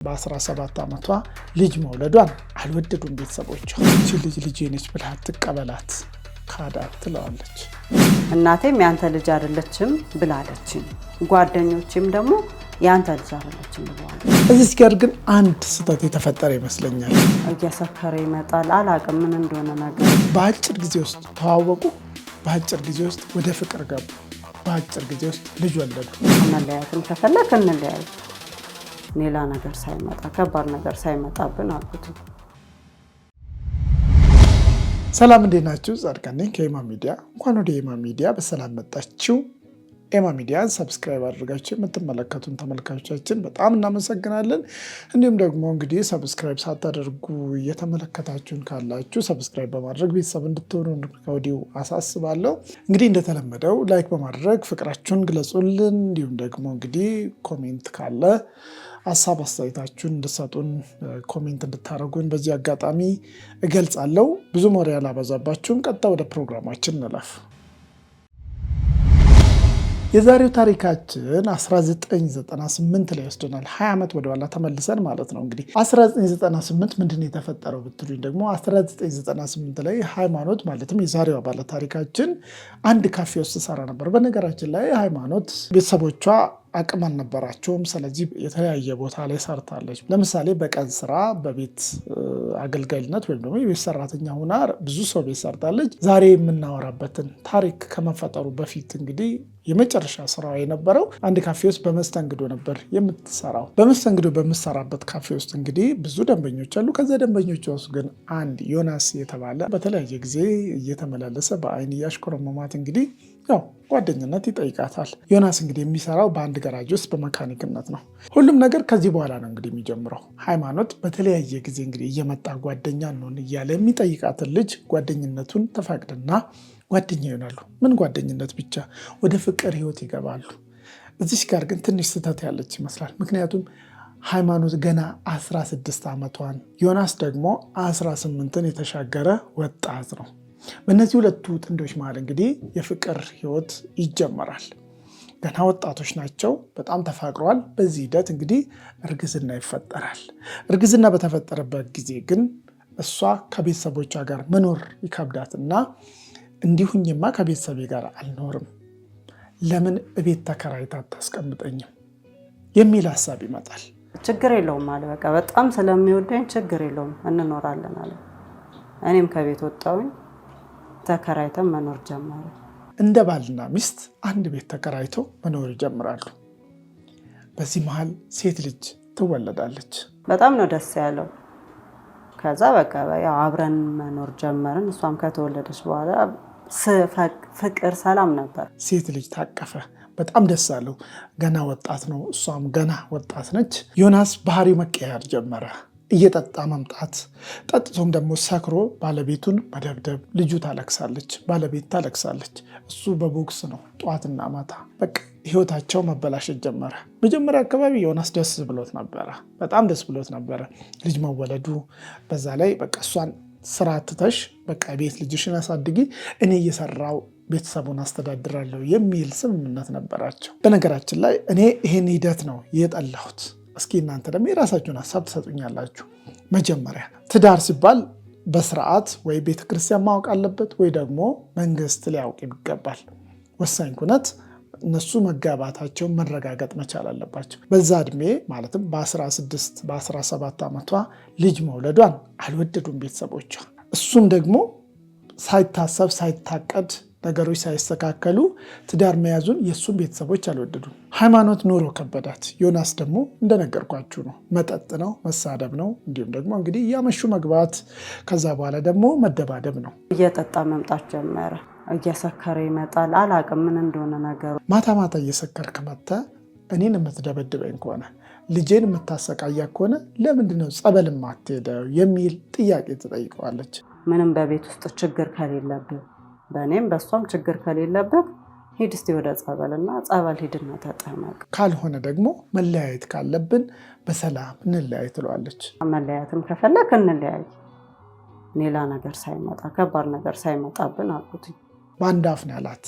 በ17 ዓመቷ ልጅ መውለዷን አልወደዱም ቤተሰቦቿ። እቺ ልጅ ነች ብላ ተቀበላት ካዳት ትለዋለች። እናቴም ያንተ ልጅ አይደለችም ብላለችኝ። ጓደኞቼም ደግሞ ያንተ ልጅ አይደለችም ብለዋል። እዚህ ጋር ግን አንድ ስህተት የተፈጠረ ይመስለኛል። እየሰከረ ይመጣል አላቅም ምን እንደሆነ ነገር። በአጭር ጊዜ ውስጥ ተዋወቁ፣ በአጭር ጊዜ ውስጥ ወደ ፍቅር ገቡ፣ በአጭር ጊዜ ውስጥ ልጅ ወለዱ። መለያየትም ከፈለክ እንለያይ፣ ሌላ ነገር ሳይመጣ ከባድ ነገር ሳይመጣብን አልኩት። ሰላም እንዴት ናችሁ? ጻድቃን ነኝ ከኤማ ሚዲያ። እንኳን ወደ ኤማ ሚዲያ በሰላም መጣችሁ። ኤማ ሚዲያን ሰብስክራይብ አድርጋችሁ የምትመለከቱን ተመልካቾቻችን በጣም እናመሰግናለን። እንዲሁም ደግሞ እንግዲህ ሰብስክራይብ ሳታደርጉ እየተመለከታችሁን ካላችሁ ሰብስክራይብ በማድረግ ቤተሰብ እንድትሆኑ ከወዲሁ አሳስባለሁ። እንግዲህ እንደተለመደው ላይክ በማድረግ ፍቅራችሁን ግለጹልን። እንዲሁም ደግሞ እንግዲህ ኮሜንት ካለ ሀሳብ አስተያየታችሁን እንድትሰጡን ኮሜንት እንድታደርጉን በዚህ አጋጣሚ እገልጻለሁ። ብዙ ወሬ ያላበዛባችሁም ቀጥታ ወደ ፕሮግራማችን እንለፍ። የዛሬው ታሪካችን 1998 ላይ ወስደናል። 20 ዓመት ወደኋላ ተመልሰን ማለት ነው። እንግዲህ 1998 ምንድን የተፈጠረው ብትሉኝ ደግሞ 1998 ላይ ሃይማኖት ማለትም የዛሬዋ ባለ ታሪካችን አንድ ካፌ ውስጥ ሰራ ነበር። በነገራችን ላይ ሃይማኖት ቤተሰቦቿ አቅም አልነበራቸውም። ስለዚህ የተለያየ ቦታ ላይ ሰርታለች። ለምሳሌ በቀን ስራ በቤት አገልጋይነት ወይም ደግሞ የቤት ሰራተኛ ሆና ብዙ ሰው ቤት ሰርታለች። ዛሬ የምናወራበትን ታሪክ ከመፈጠሩ በፊት እንግዲህ የመጨረሻ ስራዋ የነበረው አንድ ካፌ ውስጥ በመስተንግዶ ነበር የምትሰራው። በመስተንግዶ በምትሰራበት ካፌ ውስጥ እንግዲህ ብዙ ደንበኞች አሉ። ከዛ ደንበኞች ውስጥ ግን አንድ ዮናስ የተባለ በተለያየ ጊዜ እየተመላለሰ በአይን እያሽኮረመማት እንግዲህ ያው ጓደኝነት ይጠይቃታል። ዮናስ እንግዲህ የሚሰራው በአንድ ገራጅ ውስጥ በመካኒክነት ነው። ሁሉም ነገር ከዚህ በኋላ ነው እንግዲህ የሚጀምረው። ሃይማኖት በተለያየ ጊዜ እንግዲህ እየመጣ ጓደኛ እንሆን እያለ የሚጠይቃትን ልጅ ጓደኝነቱን ተፈቅድና ጓደኛ ይሆናሉ። ምን ጓደኝነት ብቻ ወደ ፍቅር ህይወት ይገባሉ። እዚህ ጋር ግን ትንሽ ስህተት ያለች ይመስላል። ምክንያቱም ሃይማኖት ገና 16 ዓመቷን፣ ዮናስ ደግሞ 18ን የተሻገረ ወጣት ነው። በእነዚህ ሁለቱ ጥንዶች መሃል እንግዲህ የፍቅር ህይወት ይጀመራል። ገና ወጣቶች ናቸው። በጣም ተፋቅረዋል። በዚህ ሂደት እንግዲህ እርግዝና ይፈጠራል። እርግዝና በተፈጠረበት ጊዜ ግን እሷ ከቤተሰቦቿ ጋር መኖር ይከብዳትና እንዲሁኝማ ከቤተሰቤ ጋር አልኖርም፣ ለምን እቤት ተከራይታ አታስቀምጠኝም የሚል ሀሳብ ይመጣል። ችግር የለውም አለ። በቃ በጣም ስለሚወደኝ ችግር የለውም እንኖራለን አለ። እኔም ከቤት ወጣሁኝ። ተከራይተን መኖር ጀመረ። እንደ ባልና ሚስት አንድ ቤት ተከራይተው መኖር ይጀምራሉ። በዚህ መሃል ሴት ልጅ ትወለዳለች። በጣም ነው ደስ ያለው። ከዛ በቃ ያው አብረን መኖር ጀመርን። እሷም ከተወለደች በኋላ ፍቅር ሰላም ነበር። ሴት ልጅ ታቀፈ። በጣም ደስ አለው። ገና ወጣት ነው፣ እሷም ገና ወጣት ነች። ዮናስ ባህሪው መቀየር ጀመረ። እየጠጣ መምጣት፣ ጠጥቶም ደግሞ ሰክሮ ባለቤቱን መደብደብ። ልጁ ታለቅሳለች፣ ባለቤት ታለቅሳለች። እሱ በቦክስ ነው ጠዋትና ማታ። በቃ ህይወታቸው መበላሸት ጀመረ። መጀመሪያ አካባቢ ዮናስ ደስ ብሎት ነበረ፣ በጣም ደስ ብሎት ነበረ ልጅ መወለዱ። በዛ ላይ በቃ እሷን ስራ ትተሽ በቃ ቤት ልጅሽን አሳድጊ፣ እኔ እየሰራው ቤተሰቡን አስተዳድራለሁ የሚል ስምምነት ነበራቸው። በነገራችን ላይ እኔ ይሄን ሂደት ነው የጠላሁት። እስኪ እናንተ ደግሞ የራሳችሁን ሀሳብ ትሰጡኛላችሁ። መጀመሪያ ትዳር ሲባል በስርዓት ወይ ቤተክርስቲያን ማወቅ አለበት ወይ ደግሞ መንግስት ሊያውቅ ይገባል። ወሳኝ ኩነት እነሱ መጋባታቸውን መረጋገጥ መቻል አለባቸው። በዛ እድሜ ማለትም በ16 በ17 ዓመቷ ልጅ መውለዷን አልወደዱም ቤተሰቦቿ። እሱም ደግሞ ሳይታሰብ ሳይታቀድ ነገሮች ሳይስተካከሉ ትዳር መያዙን የእሱም ቤተሰቦች አልወደዱም። ሃይማኖት ኑሮ ከበዳት። ዮናስ ደግሞ እንደነገርኳችሁ ነው፣ መጠጥ ነው፣ መሳደብ ነው፣ እንዲሁም ደግሞ እንግዲህ እያመሹ መግባት፣ ከዛ በኋላ ደግሞ መደባደብ ነው። እየጠጣ መምጣት ጀመረ። እየሰከረ ይመጣል አላቅም ምን እንደሆነ ነገሩ። ማታ ማታ እየሰከርክ መጥተህ እኔን የምትደበድበኝ ከሆነ ልጄን የምታሰቃያ ከሆነ ለምንድነው ጸበል የማትሄደው የሚል ጥያቄ ትጠይቀዋለች። ምንም በቤት ውስጥ ችግር ከሌለብህ በእኔም በእሷም ችግር ከሌለበት ሂድ እስቲ ወደ ጸበልና ጸበል ሂድና ተጠመቅ፣ ካልሆነ ደግሞ መለያየት ካለብን በሰላም እንለያይ ትለዋለች። መለያየትም ከፈለክ እንለያይ፣ ሌላ ነገር ሳይመጣ ከባድ ነገር ሳይመጣብን አልኩት። በአንድ አፍ ነው ያላት።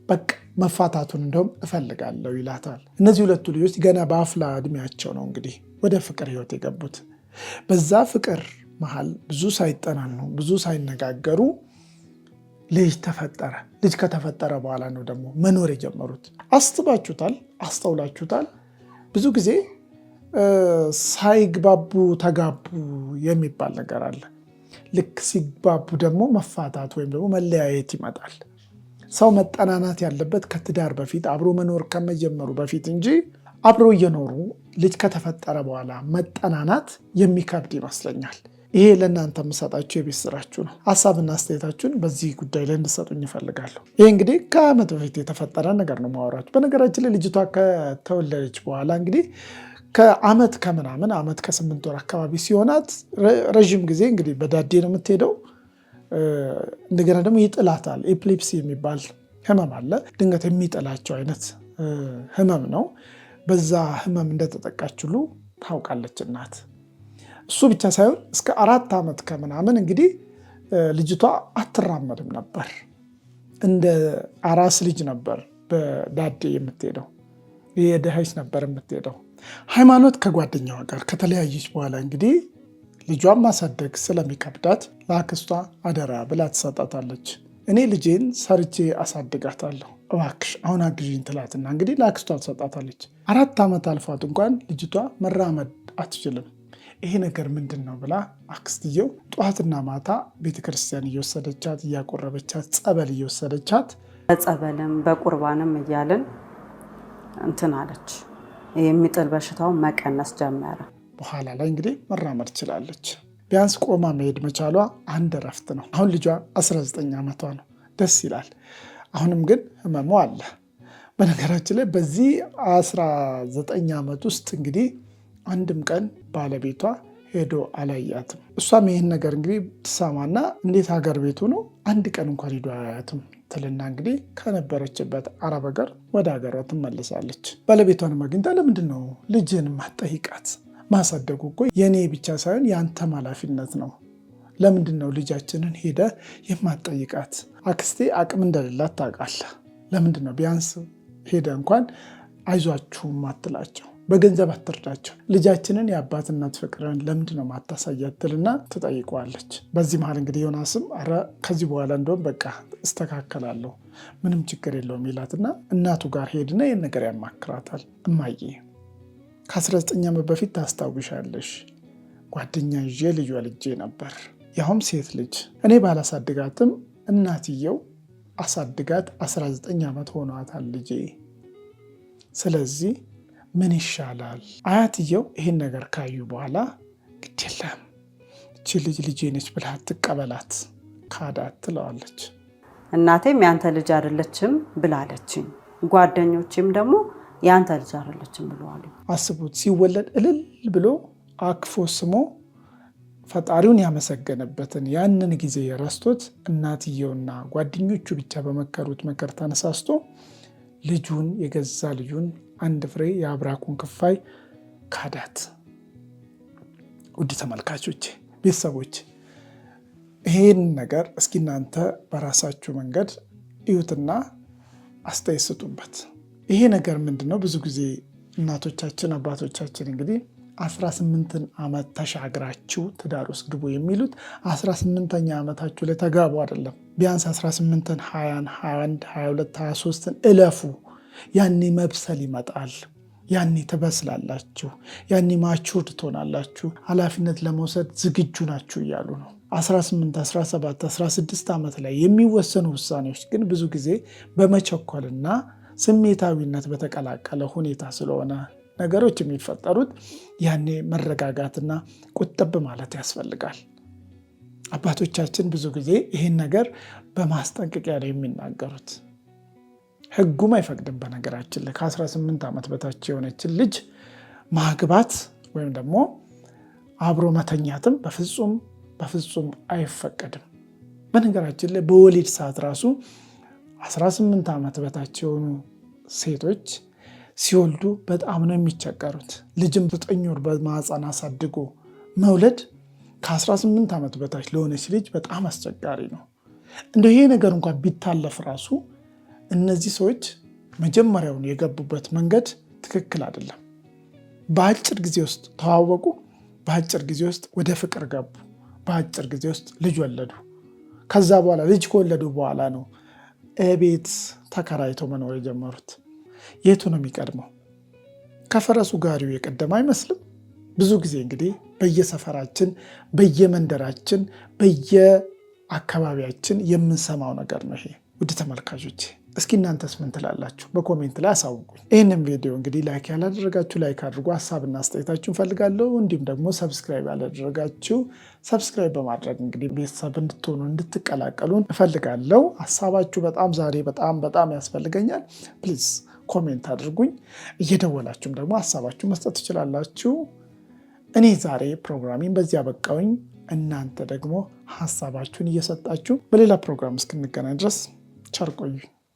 በቃ መፋታቱን እንደውም እፈልጋለሁ ይላታል። እነዚህ ሁለቱ ልጆች ገና በአፍላ እድሜያቸው ነው እንግዲህ ወደ ፍቅር ህይወት የገቡት። በዛ ፍቅር መሃል ብዙ ሳይጠናኑ ብዙ ሳይነጋገሩ ልጅ ተፈጠረ። ልጅ ከተፈጠረ በኋላ ነው ደግሞ መኖር የጀመሩት። አስባችሁታል? አስተውላችሁታል? ብዙ ጊዜ ሳይግባቡ ተጋቡ የሚባል ነገር አለ። ልክ ሲግባቡ ደግሞ መፋታት ወይም ደግሞ መለያየት ይመጣል። ሰው መጠናናት ያለበት ከትዳር በፊት አብሮ መኖር ከመጀመሩ በፊት እንጂ አብሮ እየኖሩ ልጅ ከተፈጠረ በኋላ መጠናናት የሚከብድ ይመስለኛል። ይሄ ለእናንተ የምሰጣችሁ የቤት ስራችሁ ነው። ሀሳብና አስተያየታችሁን በዚህ ጉዳይ ላይ እንድሰጡኝ ይፈልጋለሁ። ይህ እንግዲህ ከዓመት በፊት የተፈጠረ ነገር ነው ማወራችሁ። በነገራችን ላይ ልጅቷ ከተወለደች በኋላ እንግዲህ ከዓመት ከምናምን ዓመት ከ8 ወር አካባቢ ሲሆናት ረዥም ጊዜ እንግዲህ በዳዴ ነው የምትሄደው። እንደገና ደግሞ ይጥላታል። ኤፕሌፕሲ የሚባል ህመም አለ። ድንገት የሚጥላቸው አይነት ህመም ነው። በዛ ህመም እንደተጠቃች ሁሉ ታውቃለች እናት። እሱ ብቻ ሳይሆን እስከ 4 ዓመት ከምናምን እንግዲህ ልጅቷ አትራመድም ነበር። እንደ አራስ ልጅ ነበር በዳዴ የምትሄደው። የደሃች ነበር የምትሄደው። ሃይማኖት ከጓደኛዋ ጋር ከተለያየች በኋላ እንግዲህ ልጇን ማሳደግ ስለሚከብዳት ለአክስቷ አደራ ብላ ትሰጣታለች። እኔ ልጄን ሰርቼ አሳድጋታለሁ እባክሽ አሁን አግዥኝ ትላትና እንግዲህ ለአክስቷ ትሰጣታለች። 4 ዓመት አልፏት እንኳን ልጅቷ መራመድ አትችልም። ይሄ ነገር ምንድን ነው ብላ አክስትየው ጠዋትና ማታ ቤተክርስቲያን እየወሰደቻት እያቆረበቻት ጸበል እየወሰደቻት በጸበልም በቁርባንም እያልን እንትን አለች። የሚጥል በሽታውን መቀነስ ጀመረ። በኋላ ላይ እንግዲህ መራመድ ችላለች። ቢያንስ ቆማ መሄድ መቻሏ አንድ እረፍት ነው። አሁን ልጇ 19 ዓመቷ ነው። ደስ ይላል። አሁንም ግን ህመሙ አለ። በነገራችን ላይ በዚህ 19 ዓመት ውስጥ እንግዲህ አንድም ቀን ባለቤቷ ሄዶ አላያትም። እሷም ይህን ነገር እንግዲህ ትሰማና እንዴት ሀገር ቤቱ ነው አንድ ቀን እንኳን ሄዶ አያትም ትልና እንግዲህ ከነበረችበት አረብ ሀገር ወደ ሀገሯ ትመለሳለች። ባለቤቷንም አግኝታ ለምንድን ነው ልጅን ማጠይቃት? ማሳደጉ እኮ የኔ ብቻ ሳይሆን የአንተም ኃላፊነት ነው። ለምንድን ነው ልጃችንን ሄደ የማጠይቃት? አክስቴ አቅም እንደሌላት ታውቃለህ። ለምንድን ነው ቢያንስ ሄደ እንኳን አይዟችሁም አትላቸው? በገንዘብ አትርዳቸው። ልጃችንን የአባትነት ፍቅርን ለምንድን ነው ማታሳያት ትልና ትጠይቀዋለች። በዚህ መሀል እንግዲህ ዮናስም ኧረ ከዚህ በኋላ እንደውም በቃ እስተካከላለሁ ምንም ችግር የለውም ይላትና እናቱ ጋር ሄድና ይህን ነገር ያማክራታል። እማዬ ከ19 ዓመት በፊት ታስታውሻለሽ ጓደኛ ይዤ ልጅ ወልጄ ነበር፣ ያውም ሴት ልጅ። እኔ ባላሳድጋትም እናትየው አሳድጋት 19 ዓመት ሆኗታል ልጄ። ስለዚህ ምን ይሻላል? አያትየው ይህን ነገር ካዩ በኋላ ግድ የለም እቺ ልጅ ልጄ ነች ብላ ትቀበላት ካዳት ትለዋለች። እናቴም ያንተ ልጅ አይደለችም ብላለችኝ፣ ጓደኞችም ደግሞ ያንተ ልጅ አይደለችም ብለዋል። አስቡት፣ ሲወለድ እልል ብሎ አክፎ ስሞ ፈጣሪውን ያመሰገነበትን ያንን ጊዜ ረስቶት እናትየውና ጓደኞቹ ብቻ በመከሩት ምክር ተነሳስቶ ልጁን የገዛ ልጁን አንድ ፍሬ የአብራኩን ክፋይ ካዳት። ውድ ተመልካቾች፣ ቤተሰቦች ይሄን ነገር እስኪ እናንተ በራሳችሁ መንገድ እዩትና አስተያየት ስጡበት። ይሄ ነገር ምንድነው? ብዙ ጊዜ እናቶቻችን አባቶቻችን እንግዲህ 18 ዓመት ተሻግራችሁ ትዳር ውስጥ ግቡ የሚሉት 18ኛ ዓመታችሁ ላይ ተጋቡ አይደለም። ቢያንስ 18ን 20ን 21 22 23ን እለፉ። ያኔ መብሰል ይመጣል። ያኔ ትበስላላችሁ። ያኔ ማቹርድ ትሆናላችሁ። ኃላፊነት ለመውሰድ ዝግጁ ናችሁ እያሉ ነው። 18 17 16 ዓመት ላይ የሚወሰኑ ውሳኔዎች ግን ብዙ ጊዜ በመቸኮልና ስሜታዊነት በተቀላቀለ ሁኔታ ስለሆነ ነገሮች የሚፈጠሩት ያኔ መረጋጋትና ቁጥብ ማለት ያስፈልጋል። አባቶቻችን ብዙ ጊዜ ይህን ነገር በማስጠንቀቂያ ነው የሚናገሩት። ሕጉም አይፈቅድም። በነገራችን ላይ ከ18 ዓመት በታች የሆነችን ልጅ ማግባት ወይም ደግሞ አብሮ መተኛትም በፍጹም አይፈቀድም። በነገራችን ላይ በወሊድ ሰዓት ራሱ 18 ዓመት በታች የሆኑ ሴቶች ሲወልዱ በጣም ነው የሚቸገሩት። ልጅም 9 ወር በማህፀን አሳድጎ መውለድ ከ18 ዓመት በታች ለሆነች ልጅ በጣም አስቸጋሪ ነው። እንደው ይሄ ነገር እንኳን ቢታለፍ ራሱ እነዚህ ሰዎች መጀመሪያውን የገቡበት መንገድ ትክክል አይደለም። በአጭር ጊዜ ውስጥ ተዋወቁ፣ በአጭር ጊዜ ውስጥ ወደ ፍቅር ገቡ፣ በአጭር ጊዜ ውስጥ ልጅ ወለዱ። ከዛ በኋላ ልጅ ከወለዱ በኋላ ነው ቤት ተከራይተው መኖር የጀመሩት። የቱ ነው የሚቀድመው? ከፈረሱ ጋሪው የቀደመ አይመስልም? ብዙ ጊዜ እንግዲህ በየሰፈራችን፣ በየመንደራችን፣ በየአካባቢያችን የምንሰማው ነገር ነው ይሄ። ውድ ተመልካቾች እስኪ እናንተስ ምን ትላላችሁ? በኮሜንት ላይ አሳውቁኝ። ይህንም ቪዲዮ እንግዲህ ላይክ ያላደረጋችሁ ላይክ አድርጉ። ሀሳብና አስተያየታችሁን እፈልጋለሁ። እንዲሁም ደግሞ ሰብስክራይብ ያላደረጋችሁ ሰብስክራይብ በማድረግ እንግዲህ ቤተሰብ እንድትሆኑ እንድትቀላቀሉን እፈልጋለሁ። ሀሳባችሁ ዛሬ በጣም ያስፈልገኛል። ፕሊዝ ኮሜንት አድርጉኝ። እየደወላችሁም ደግሞ ሀሳባችሁ መስጠት ትችላላችሁ። እኔ ዛሬ ፕሮግራሚን በዚህ አበቃውኝ። እናንተ ደግሞ ሀሳባችሁን እየሰጣችሁ በሌላ ፕሮግራም እስክንገናኝ ድረስ ቸር ቆዩ።